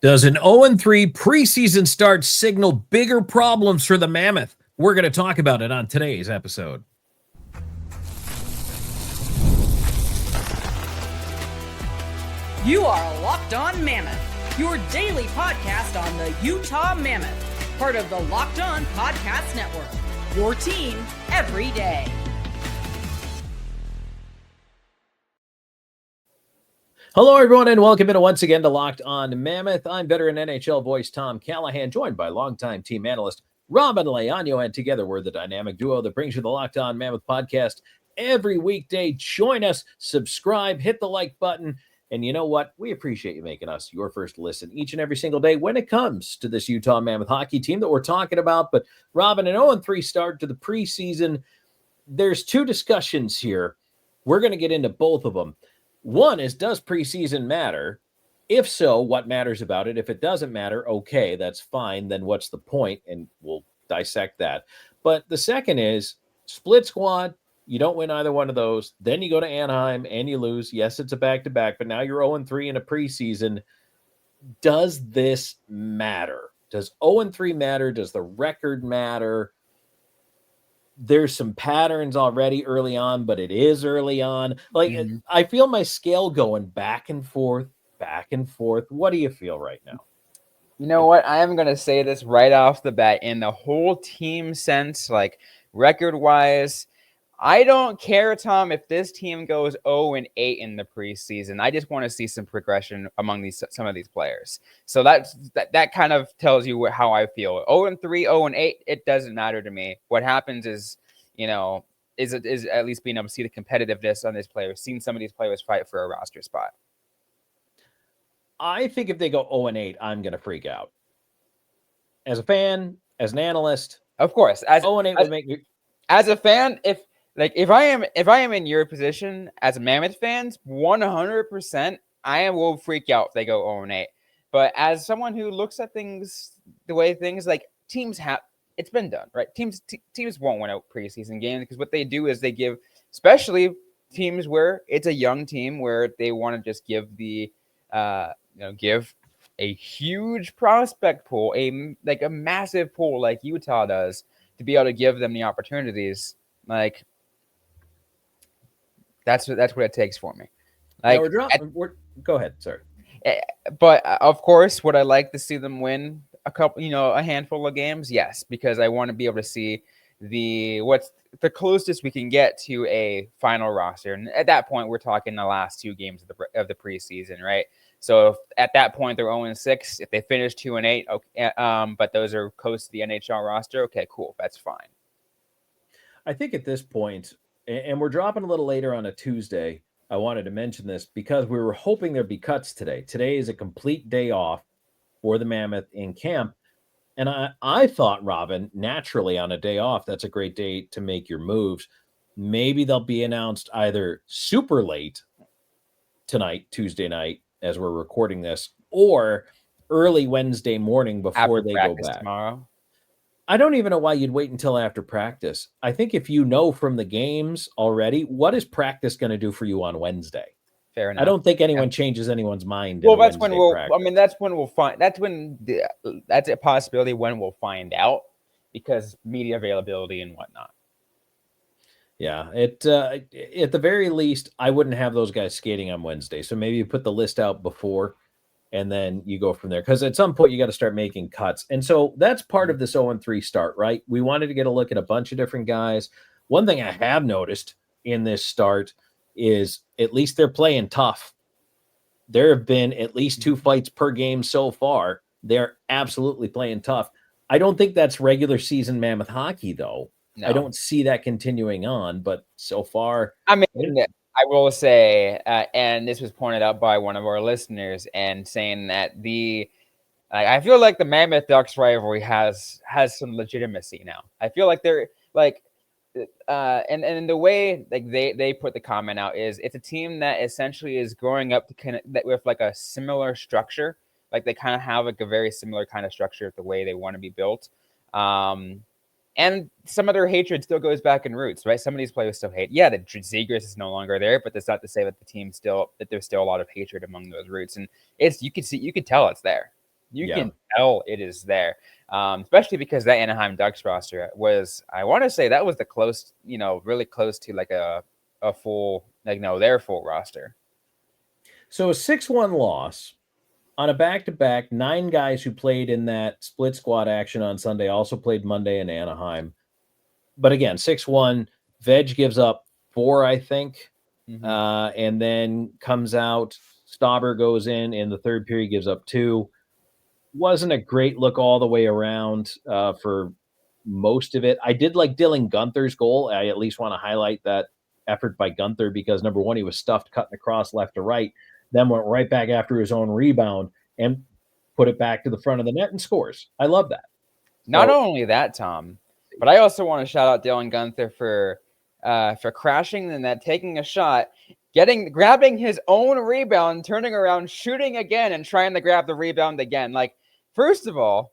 Does an 0-3 preseason start signal bigger problems for the Mammoth? We're going to talk about it on today's episode. You are Locked On Mammoth, your daily podcast on the Utah Mammoth, part of the Locked On Podcast Network, your team every day. Hello, everyone, and welcome in once again to Locked On Mammoth. I'm veteran NHL voice Tom Callahan, joined by longtime team analyst Robin Leaño, and together we're the dynamic duo that brings you the Locked On Mammoth podcast every weekday. Join us, subscribe, hit the like button, and you know what? We appreciate you making us your first listen each and every single day when it comes to this Utah Mammoth hockey team that we're talking about. But Robin, an 0-3 start to the preseason. There's two discussions here. We're going to get into both of them. One is, does preseason matter? If so, what matters about it? If it doesn't matter, okay, that's fine. Then what's the point? And we'll dissect that. But the second is split squad. You don't win either one of those. Then you go to Anaheim and you lose. Yes, it's a back-to-back, but now you're 0-3 in a preseason. Does this matter? Does 0-3 matter? Does the record matter? There's some patterns already early on, but it is early on. I feel my scale going back and forth, back and forth. What do you feel right now? You know what? I am going to say this right off the bat. In the whole team sense, like record-wise, I don't care, Tom, if this team goes 0-8 in the preseason. I just want to see some progression among some of these players. So that kind of tells you how I feel. 0-3, 0-8, it doesn't matter to me. What happens is, is at least being able to see the competitiveness on these players, seeing some of these players fight for a roster spot. I think if they go 0-8, I'm going to freak out. As a fan, as an analyst, of course, 0-8 would make me. As a fan, if I am in your position as Mammoth fans, 100%, I will freak out if they go 0-8. But as someone who looks at things the way things like teams have, it's been done, right? Teams won't win a preseason game because what they do is they give, especially teams where it's a young team where they want to just give give a huge prospect pool, a massive pool like Utah does, to be able to give them the opportunities. Like, that's what it takes for me. Like, go ahead, sorry. But of course, would I like to see them win a handful of games? Yes, because I want to be able to see what's the closest we can get to a final roster. And at that point, we're talking the last two games of the preseason, right? So if at that point they're 0-6, if they finish 2-8, okay, but those are close to the NHL roster, okay, cool, that's fine. I think at this point, and we're dropping a little later on a Tuesday, I wanted to mention this because we were hoping there'd be cuts today. Today is a complete day off for the Mammoth in camp. And I thought, Robin, naturally on a day off, that's a great day to make your moves. Maybe they'll be announced either super late tonight, Tuesday night, as we're recording this, or early Wednesday morning before they go back. Tomorrow. I don't even know why you'd wait until after practice. I think if you know from the games already, what is practice going to do for you on Wednesday? Fair enough. I don't think anyone changes anyone's mind. Well, that's when we'll find. That's a possibility when we'll find out, because media availability and whatnot. Yeah, at the very least, I wouldn't have those guys skating on Wednesday. So maybe you put the list out before, and then you go from there. Because at some point, you got to start making cuts. And so that's part of this 0-3 start, right? We wanted to get a look at a bunch of different guys. One thing I have noticed in this start is at least they're playing tough. There have been at least 2 fights per game so far. They're absolutely playing tough. I don't think that's regular season Mammoth hockey, though. No. I don't see that continuing on, but so far... I mean, I will say, and this was pointed out by one of our listeners, and saying that I feel like the Mammoth Ducks rivalry has some legitimacy now. I feel like they're like, and the way like they put the comment out is it's a team that essentially is growing up with like a similar structure. Like they kind of have like a very similar kind of structure of the way they want to be built. And some of their hatred still goes back in roots, right? Some of these players still hate. Yeah, the Zegras is no longer there, but that's not to say that the team that there's still a lot of hatred among those roots. And you could tell it's there. You can tell it is there, especially because that Anaheim Ducks roster was, I want to say that was the close, really close to like a full, their full roster. So a 6-1 loss on a back-to-back. 9 guys who played in that split squad action on Sunday also played Monday in Anaheim. But again, 6-1. Veg gives up 4, I think, and then comes out. Stauber goes in the third period, gives up 2. Wasn't a great look all the way around for most of it. I did like Dylan Guenther's goal. I at least want to highlight that effort by Guenther because, number one, he was stuffed cutting across left to right, then went right back after his own rebound and put it back to the front of the net and scores. I love that. Not only that, Tom, but I also want to shout out Dylan Guenther for crashing the net, taking a shot, grabbing his own rebound, turning around, shooting again, and trying to grab the rebound again. Like, first of all,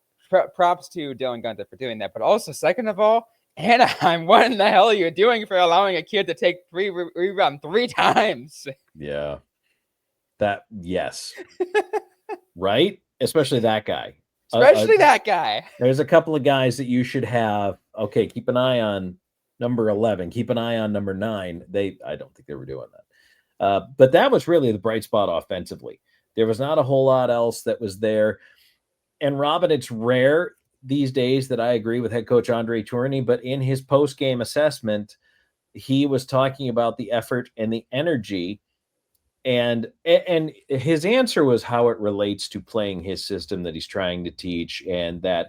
props to Dylan Guenther for doing that, but also, second of all, Anaheim, what in the hell are you doing for allowing a kid to take 3 rebound 3 times? Yeah. Yes. Right? Especially that guy. That guy. There's a couple of guys that you should have. Okay, keep an eye on number 11. Keep an eye on number 9. I don't think they were doing that. But that was really the bright spot offensively. There was not a whole lot else that was there. And Robin, it's rare these days that I agree with head coach Andre Tourigny, but in his post-game assessment, he was talking about the effort and the energy. And his answer was how it relates to playing his system that he's trying to teach, and that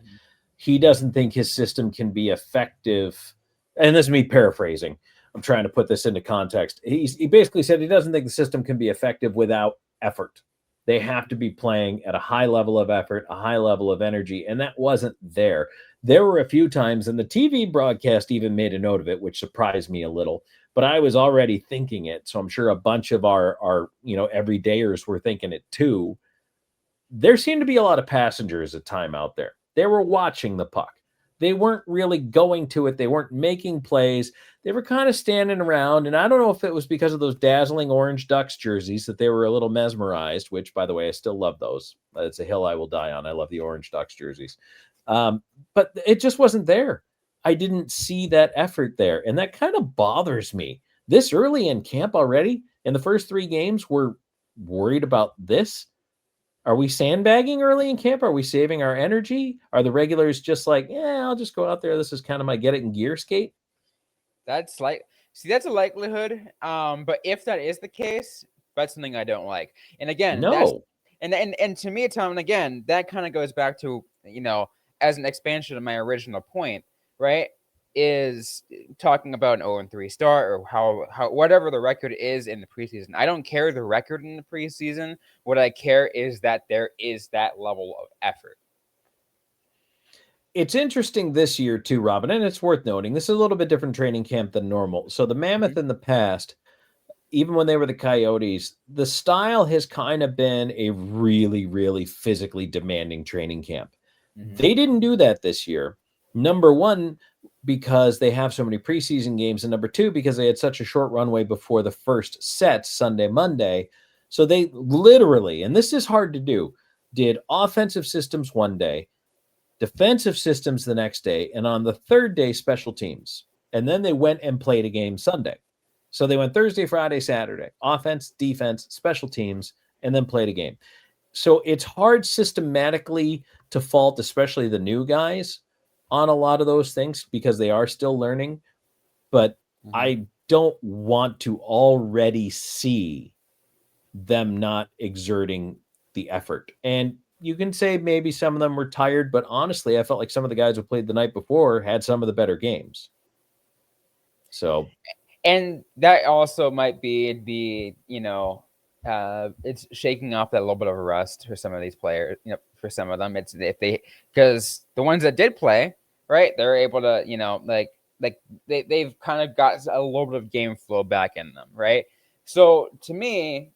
he doesn't think his system can be effective. And this is me paraphrasing. I'm trying to put this into context. He basically said he doesn't think the system can be effective without effort. They have to be playing at a high level of effort, a high level of energy, and that wasn't there. There were a few times, and the TV broadcast even made a note of it, which surprised me a little, but I was already thinking it. So I'm sure a bunch of our everydayers were thinking it too. There seemed to be a lot of passengers at time out there. They were watching the puck. They weren't really going to it. They weren't making plays. They were kind of standing around. And I don't know if it was because of those dazzling orange Ducks jerseys that they were a little mesmerized, which, by the way, I still love those. It's a hill I will die on. I love the orange Ducks jerseys. But it just wasn't there. I didn't see that effort there. And that kind of bothers me. This early in camp already, in the first 3 games, we're worried about this. Are we sandbagging early in camp? Are we saving our energy? Are the regulars just like, I'll just go out there. This is kind of my get it in gear skate? That's a likelihood. But if that is the case, that's something I don't like. And again, no. And to me, Tom, and again, that kind of goes back to, as an expansion of my original point, right? Is talking about an 0-3 start, or how whatever the record is in the preseason. I don't care the record in the preseason. What I care is that there is that level of effort. It's interesting this year too, Robin, and it's worth noting, this is a little bit different training camp than normal. So the Mammoth in the past, even when they were the Coyotes, the style has kind of been a really, really physically demanding training camp. They didn't do that this year. Number one, because they have so many preseason games, and number two, because they had such a short runway before the first set, Sunday, Monday. So they literally, and this is hard to do, did offensive systems one day, defensive systems the next day, and on the third day, special teams. And then they went and played a game Sunday. So they went Thursday, Friday, Saturday, offense, defense, special teams, and then played a game. So it's hard systematically to fault, especially the new guys, on a lot of those things because they are still learning. But I don't want to already see them not exerting the effort. And you can say maybe some of them were tired, but honestly, I felt like some of the guys who played the night before had some of the better games. So, and that also might be the, it's shaking off that little bit of a rust for some of these players. For some of them, it's because the ones that did play, right, they're able to, they've kind of got a little bit of game flow back in them, right? So to me,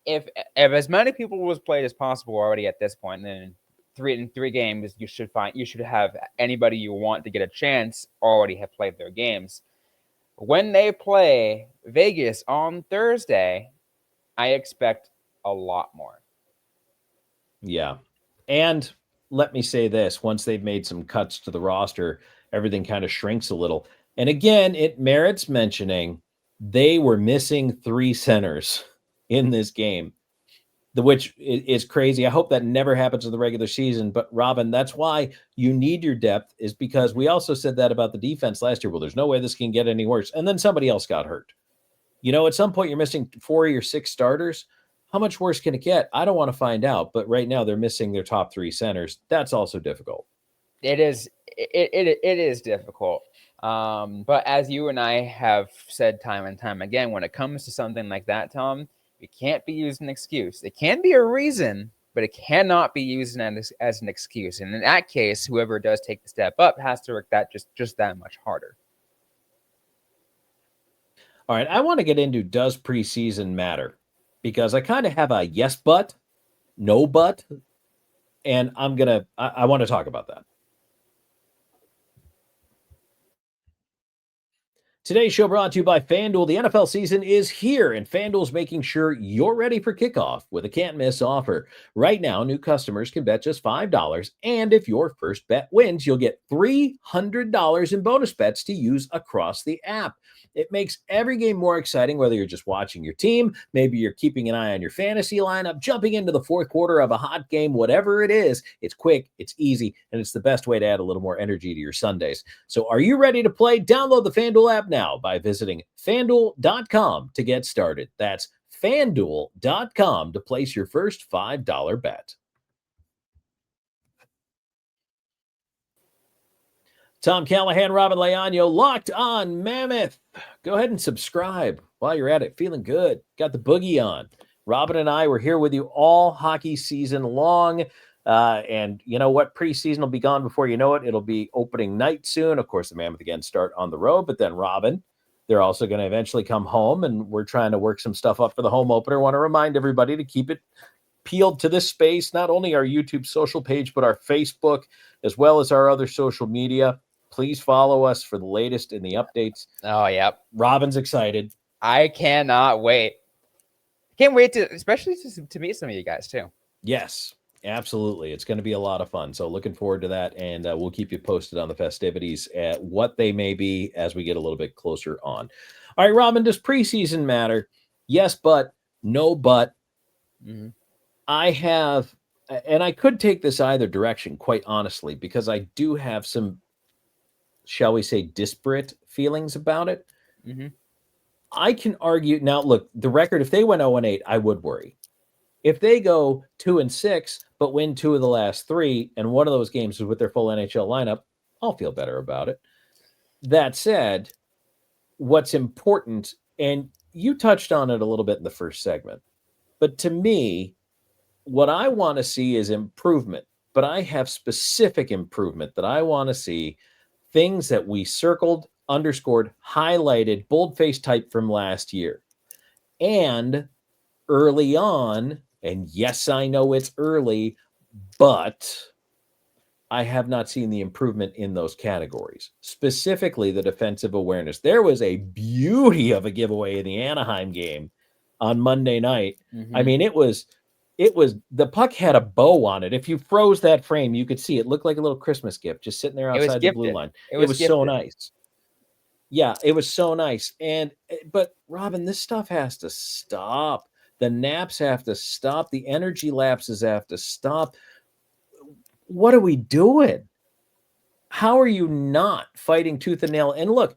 if as many people was played as possible already at this point, then in three games, you should have anybody you want to get a chance already have played their games. When they play Vegas on Thursday, I expect a lot more. Yeah. And let me say this, once they've made some cuts to the roster, everything kind of shrinks a little. And again, it merits mentioning they were missing 3 centers in this game, which is crazy. I hope that never happens in the regular season. But Robin, that's why you need your depth, is because we also said that about the defense last year. Well, there's no way this can get any worse. And then somebody else got hurt. At some point you're missing 4 or 6 starters. How much worse can it get? I don't want to find out, but right now they're missing their top 3 centers. That's also difficult. It is. It is difficult. But as you and I have said time and time again, when it comes to something like that, Tom, it can't be used as an excuse. It can be a reason, but it cannot be used as an excuse. And in that case, whoever does take the step up has to work that just that much harder. All right, I want to get into, does preseason matter? Because I kind of have a yes but, no but, and I want to talk about that. Today's show brought to you by FanDuel. The NFL season is here, and FanDuel's making sure you're ready for kickoff with a can't-miss offer. Right now, new customers can bet just $5, and if your first bet wins, you'll get $300 in bonus bets to use across the app. It makes every game more exciting, whether you're just watching your team, maybe you're keeping an eye on your fantasy lineup, jumping into the fourth quarter of a hot game, whatever it is. It's quick, it's easy, and it's the best way to add a little more energy to your Sundays. So are you ready to play? Download the FanDuel app now by visiting FanDuel.com to get started. That's FanDuel.com to place your first $5 bet. Tom Callahan, Robin Leaño, Locked On Mammoth. Go ahead and subscribe while you're at it. Feeling good. Got the boogie on. Robin and I were here with you all hockey season long. And you know what? Preseason will be gone before you know it. It'll be opening night soon. Of course, the Mammoth again start on the road, but then Robin, they're also going to eventually come home, and we're trying to work some stuff up for the home opener. Want to remind everybody to keep it peeled to this space, not only our YouTube social page, but our Facebook, as well as our other social media. Please follow us for the latest in the updates. Oh, yeah. Robin's excited. I cannot wait. Can't wait especially to meet some of you guys too. Yes, absolutely. It's going to be a lot of fun. So looking forward to that. And we'll keep you posted on the festivities at what they may be as we get a little bit closer on. All right, Robin, does preseason matter? Yes, but no, but. Mm-hmm. I have, and I could take this either direction, quite honestly, because I do have some, shall we say, disparate feelings about it. Mm-hmm. I can argue now. Look, the record, if they went 0-8, I would worry. If they go 2-6, but win 2 of the last 3, and one of those games is with their full NHL lineup, I'll feel better about it. That said, what's important, and you touched on it a little bit in the first segment, but to me, what I want to see is improvement, but I have specific improvement that I want to see, things that we circled, underscored, highlighted, boldface type from last year. And early on, and yes, I know it's early, but I have not seen the improvement in those categories, specifically the defensive awareness. There was a beauty of a giveaway in the Anaheim game on Monday night. Mm-hmm. I mean, it was the puck had a bow on it. If you froze that frame, you could see it looked like a little Christmas gift just sitting there outside the blue line. It was so nice. Yeah, it was so nice. But Robin, this stuff has to stop. The naps have to stop. The energy lapses have to stop. What are we doing? How are you not fighting tooth and nail? And look,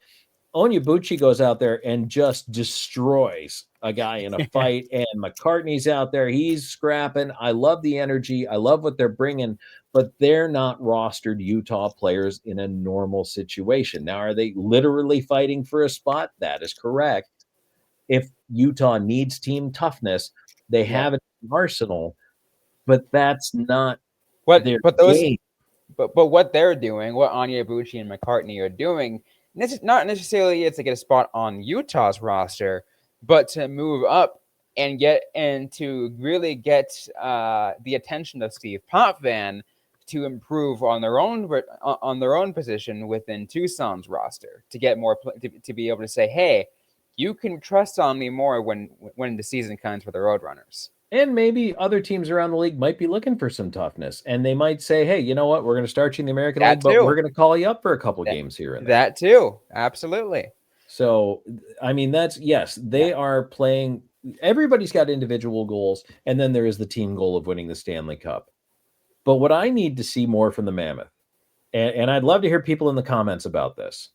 Onyebuchi goes out there and just destroys a guy in a fight, and McCartney's out there. He's scrapping. I love the energy. I love what they're bringing, but they're not rostered Utah players in a normal situation. Now, are they literally fighting for a spot? That is correct. If Utah needs team toughness, they have it in arsenal, but that's not their game. But what they're doing, what Onyebuchi and McCartney are doing, not necessarily it's to get a spot on Utah's roster, but to move up and to really get the attention of Steve Potvin to improve on their own position within Tucson's roster, to get more to be able to say, hey, you can trust on me more when the season comes for the Roadrunners. And maybe other teams around the league might be looking for some toughness, and they might say, hey, you know what? We're going to start you in the American League, but we're going to call you up for a couple games here and there. That too. Absolutely. So, I mean, they are playing. Everybody's got individual goals, and then there is the team goal of winning the Stanley Cup. But what I need to see more from the Mammoth, and I'd love to hear people in the comments about this,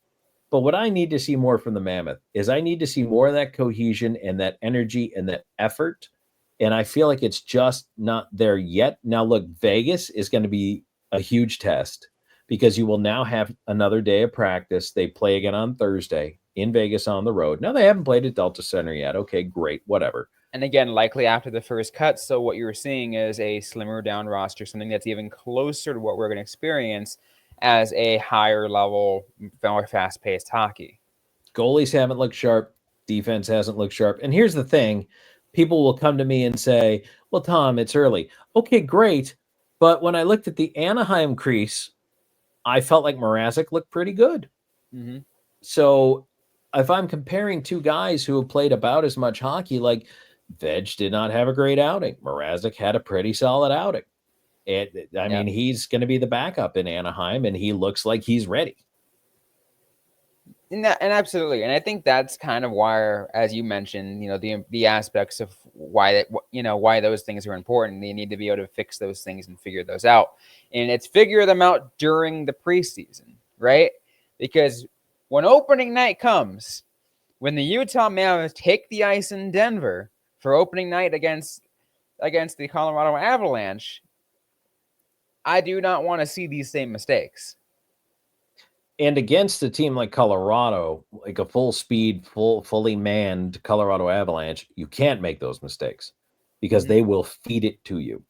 but what I need to see more from the Mammoth is I need to see more of that cohesion and that energy and that effort. And I feel like it's just not there yet. Now, look, Vegas is going to be a huge test because you will now have another day of practice. They play again on Thursday in Vegas on the road. Now, they haven't played at Delta Center yet. Okay, great, whatever. And again, likely after the first cut. So what you're seeing is a slimmer down roster, something that's even closer to what we're going to experience as a higher level, more fast-paced hockey. Goalies haven't looked sharp. Defense hasn't looked sharp. And here's the thing. People will come to me and say, well, Tom, it's early. Okay, great. But when I looked at the Anaheim crease, I felt like Mrazek looked pretty good. Mm-hmm. So if I'm comparing two guys who have played about as much hockey, like Veg did not have a great outing. Mrazek had a pretty solid outing. I mean, he's going to be the backup in Anaheim, and he looks like he's ready. And absolutely, and I think that's kind of why, as you mentioned, the aspects of why those things are important. They need to be able to fix those things and figure those out, and it's figure them out during the preseason, right? Because when opening night comes, when the Utah Mammoth take the ice in Denver for opening night against the Colorado Avalanche, I do not want to see these same mistakes. And against a team like Colorado, like a full speed, fully manned Colorado Avalanche, you can't make those mistakes because they will feed it to you.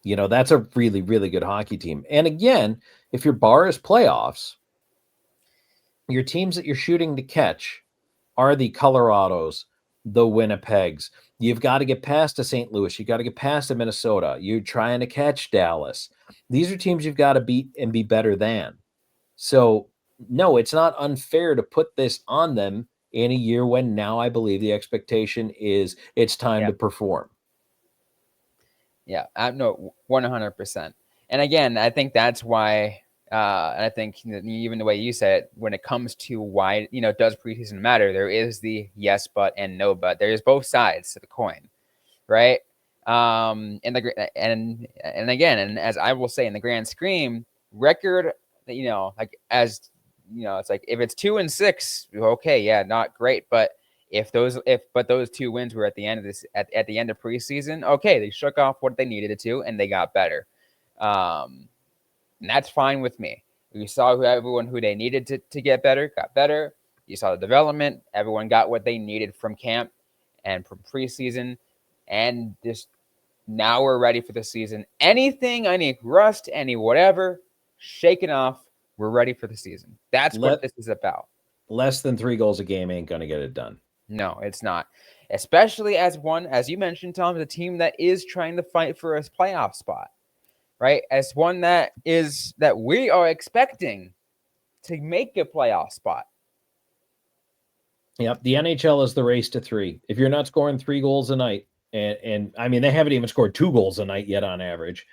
That's a really, really good hockey team. And again, if your bar is playoffs, your teams that you're shooting to catch are the Colorados, the Winnipegs. You've got to get past to St. Louis. You've got to get past to Minnesota. You're trying to catch Dallas. These are teams you've got to beat and be better than. So, no, it's not unfair to put this on them in a year when now I believe the expectation is it's time to perform. Yeah, no, 100%. And again, I think that's why, and I think even the way you said it, when it comes to why, does preseason matter? There is the yes, but and no, but there's both sides to the coin, right? And again, and as I will say, in the grand scheme, record, it's like if it's 2-6, okay, yeah, not great, but if those 2 wins were at the end of this at the end of preseason, okay, they shook off what they needed to and they got better, and that's fine with me. You saw everyone who they needed to get better got better. You saw the development. Everyone got what they needed from camp and from preseason, and just now we're ready for the season. Anything, any rust, any whatever, shaken off. We're ready for the season. That's what this is about. Less than 3 goals a game ain't going to get it done. No, it's not. Especially as you mentioned, Tom, the team that is trying to fight for a playoff spot, right? As one that we are expecting to make a playoff spot. Yep. The NHL is the race to 3. If you're not scoring 3 goals a night, and I mean, they haven't even scored 2 goals a night yet on average.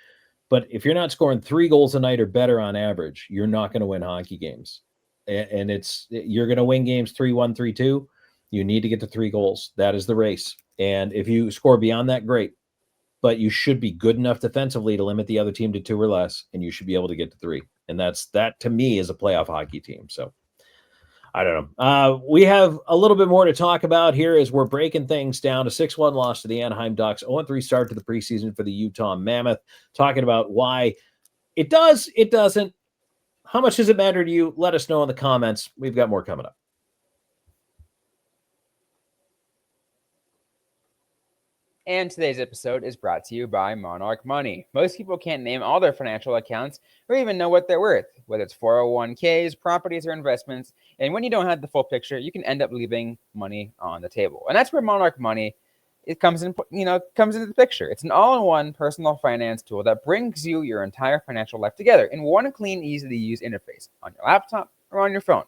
But if you're not scoring 3 goals a night or better on average, you're not going to win hockey games. And you're going to win games 3-1, 3-2. You need to get to 3 goals. That is the race. And if you score beyond that, great. But you should be good enough defensively to limit the other team to 2 or less, and you should be able to get to 3. And that to me is a playoff hockey team. So I don't know. We have a little bit more to talk about here as we're breaking things down. A 6-1 loss to the Anaheim Ducks, 0-3 start to the preseason for the Utah Mammoth. Talking about why it does, it doesn't. How much does it matter to you? Let us know in the comments. We've got more coming up. And today's episode is brought to you by Monarch Money. Most people can't name all their financial accounts or even know what they're worth, whether it's 401ks, properties, or investments. And when you don't have the full picture, you can end up leaving money on the table. And that's where Monarch Money comes into the picture. It's an all-in-one personal finance tool that brings you your entire financial life together in one clean, easy-to-use interface on your laptop or on your phone.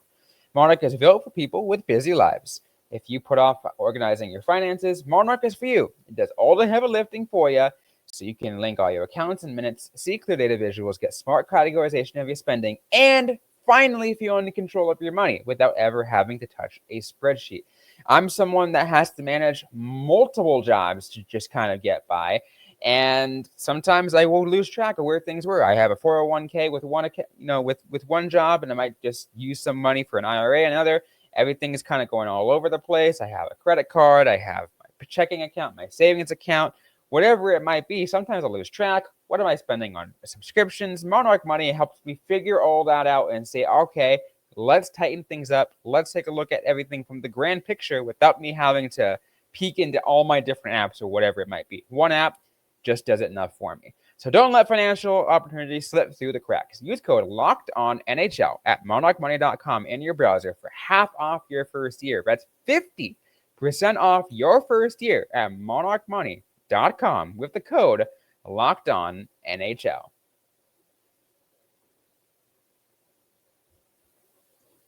Monarch is built for people with busy lives. If you put off organizing your finances, Monarch is for you. It does all the heavy lifting for you, so you can link all your accounts and minutes, see clear data visuals, get smart categorization of your spending, and finally feel in control of your money without ever having to touch a spreadsheet. I'm someone that has to manage multiple jobs to just kind of get by. And sometimes I will lose track of where things were. I have a 401k with one job, and I might just use some money for an IRA and another. Everything is kind of going all over the place. I have a credit card. I have my checking account, my savings account, whatever it might be. Sometimes I lose track. What am I spending on subscriptions? Monarch Money helps me figure all that out and say, okay, let's tighten things up. Let's take a look at everything from the grand picture without me having to peek into all my different apps or whatever it might be. One app just does it enough for me. So don't let financial opportunities slip through the cracks. Use code LOCKEDONNHL at monarchmoney.com in your browser for half off your first year. That's 50% off your first year at monarchmoney.com with the code LOCKEDONNHL.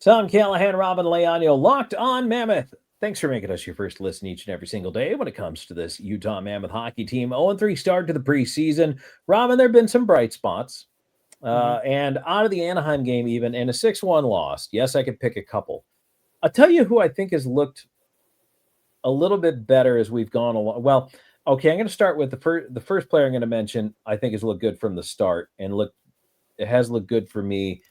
Tom Callahan, Robin Leaño, Locked On Mammoth. Thanks for making us your first listen each and every single day when it comes to this Utah Mammoth hockey team. 0-3 start to the preseason. Robin, there have been some bright spots. And out of the Anaheim game even, and a 6-1 loss. Yes, I could pick a couple. I'll tell you who I think has looked a little bit better as we've gone along. Well, okay, I'm going to start with the first player I'm going to mention I think has looked good from the start. And it has looked good for me.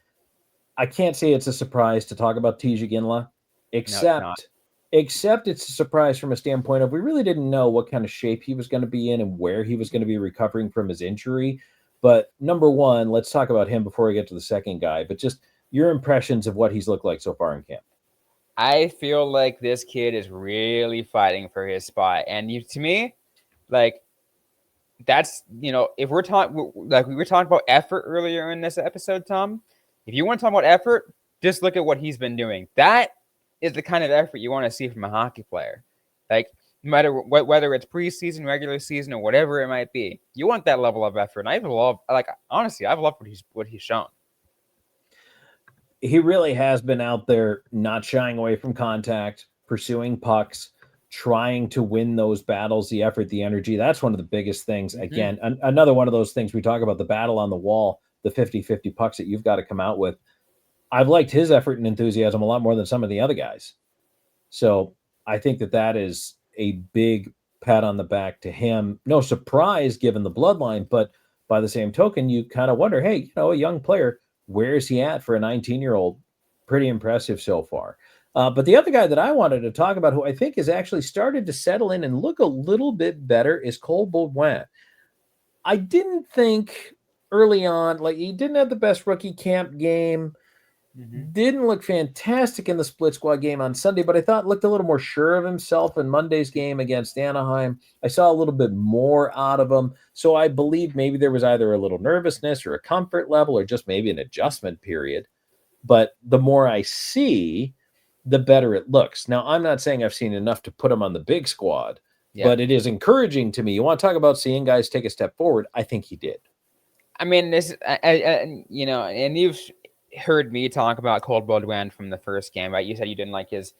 I can't say it's a surprise to talk about Tijay Ginla, except it's a surprise from a standpoint of we really didn't know what kind of shape he was going to be in and where he was going to be recovering from his injury. But number one, let's talk about him before we get to the second guy. But just your impressions of what he's looked like so far in camp. I feel like this kid is really fighting for his spot. And to me, like, that's, if we're talking, like we were talking about effort earlier in this episode, Tom, if you want to talk about effort, just look at what he's been doing. That is the kind of effort you want to see from a hockey player. Like, no matter whether it's preseason, regular season, or whatever it might be, you want that level of effort. And I've loved what he's shown. He really has been out there, not shying away from contact, pursuing pucks, trying to win those battles, the effort, the energy. That's one of the biggest things. Again, another one of those things we talk about, the battle on the wall, the 50-50 pucks that you've got to come out with. I've liked his effort and enthusiasm a lot more than some of the other guys. So I think that is a big pat on the back to him. No surprise given the bloodline, but by the same token, you kind of wonder, hey, a young player, where is he at for a 19-year-old? Pretty impressive so far. But the other guy that I wanted to talk about, who I think has actually started to settle in and look a little bit better, is Cole Baudouin. I didn't think early on, like, he didn't have the best rookie camp game. Didn't look fantastic in the split squad game on Sunday, but I thought looked a little more sure of himself in Monday's game against Anaheim. I saw a little bit more out of him. So I believe maybe there was either a little nervousness or a comfort level or just maybe an adjustment period. But the more I see, the better it looks. Now, I'm not saying I've seen enough to put him on the big squad, but it is encouraging to me. You want to talk about seeing guys take a step forward? I think he did. I mean, and you've heard me talk about Cole Baudouin from the first game, right? You said you didn't like his,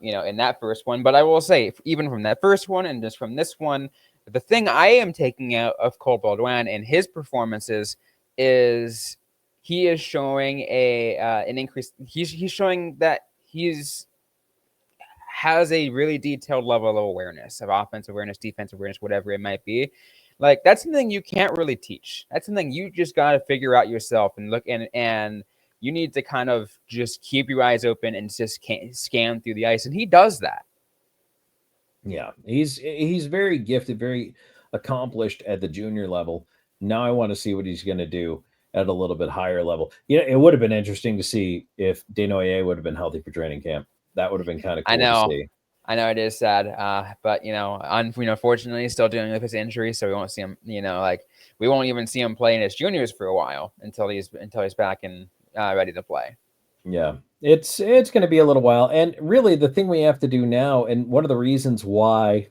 in that first one, but I will say, even from that first one and just from this one, the thing I am taking out of Cole Baudouin and his performances is he is showing an increase. He's showing that has a really detailed level of awareness, of offensive awareness, defensive awareness, whatever it might be. Like, that's something you can't really teach. That's something you just got to figure out yourself and look and you need to kind of just keep your eyes open and just scan through the ice. And he does that. Yeah, he's very gifted, very accomplished at the junior level. Now I want to see what he's going to do at a little bit higher level. It would have been interesting to see if Desnoyers would have been healthy for training camp. That would have been kind of cool to see. I know it is sad, but unfortunately, he's still dealing with his injury, so we won't see him. We won't even see him play in his juniors for a while until he's back and ready to play. Yeah, it's going to be a little while, and really, the thing we have to do now, and one of the reasons why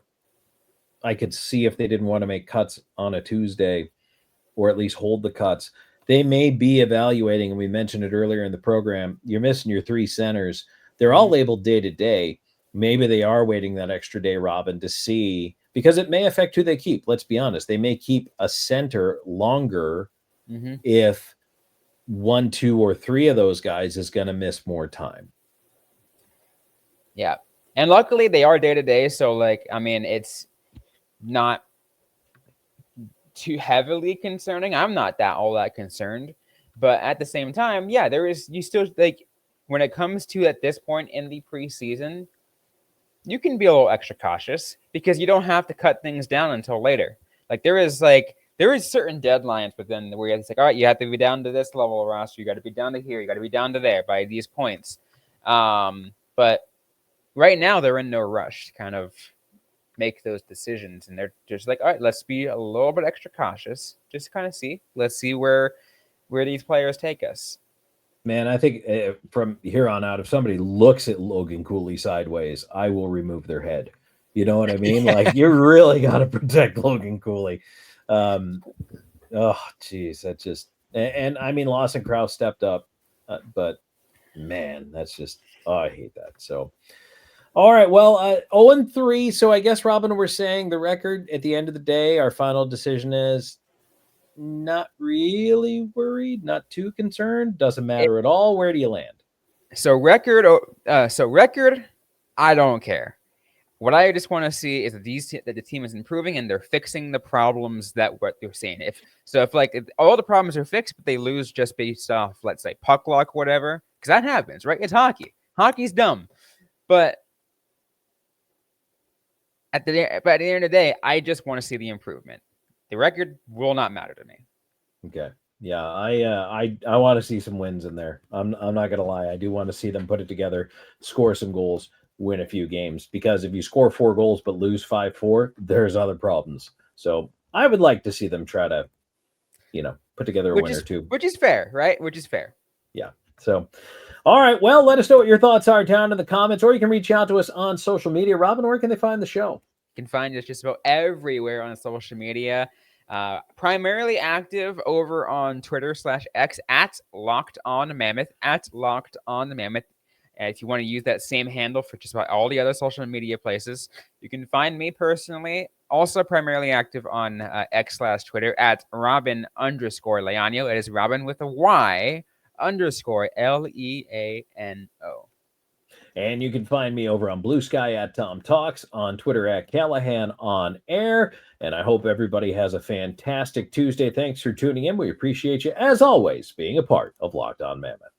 I could see if they didn't want to make cuts on a Tuesday, or at least hold the cuts, they may be evaluating. And we mentioned it earlier in the program. You're missing your three centers. They're all labeled day to day. maybe they are waiting that extra day, Robin, to see, because it may affect who they keep. Let's be honest. They may keep a center longer if 1, 2, or 3 of those guys is going to miss more time. Yeah. And luckily they are day to day. So like, I mean, it's not too heavily concerning. I'm not all that concerned, but at the same time, yeah, you still like when it comes to at this point in the preseason, you can be a little extra cautious because you don't have to cut things down until later. Like there is certain deadlines within where it's like, all right, you have to be down to this level of roster. You got to be down to here. You got to be down to there by these points. But right now they're in no rush to kind of make those decisions. And they're just like, all right, let's be a little bit extra cautious. Just kind of see. Let's see where these players take us. Man, I think from here on out, if somebody looks at Logan Cooley sideways, I will remove their head. You know what I mean? Like, you really got to protect Logan Cooley. Oh, geez, that's just – and I mean, Lawson Krause stepped up, but, man, that's just – oh, I hate that. So, all right, well, 0-3. So I guess, Robin, we're saying the record at the end of the day, our final decision is – not really worried, not too concerned, doesn't matter at all. Where do you land? So record, I don't care. What I just want to see is that the team is improving and they're fixing the problems that what they're seeing. If all the problems are fixed, but they lose just based off, let's say, puck luck, whatever, because that happens, right? It's hockey. Hockey's dumb, but at the end of the day, I just want to see the improvement. The record will not matter to me. Okay. Yeah, I want to see some wins in there. I'm not gonna lie. I do want to see them put it together, score some goals, win a few games. Because if you score 4 goals but lose 5-4, there's other problems. So I would like to see them try to, put together a win or two. Which is fair, right? Which is fair. Yeah. So, all right. Well, let us know what your thoughts are down in the comments, or you can reach out to us on social media. Robin, where can they find the show? You can find us just about everywhere on social media. Primarily active over on Twitter /X at Locked On Mammoth, at Locked On Mammoth. And if you want to use that same handle for just about all the other social media places, you can find me personally, also primarily active on X/Twitter at Robin_Leaño. It is Robin with a Y _Leano. And you can find me over on Blue Sky at Tom Talks, on Twitter at Callahan on Air. And I hope everybody has a fantastic Tuesday. Thanks for tuning in. We appreciate you, as always, being a part of Locked On Mammoth.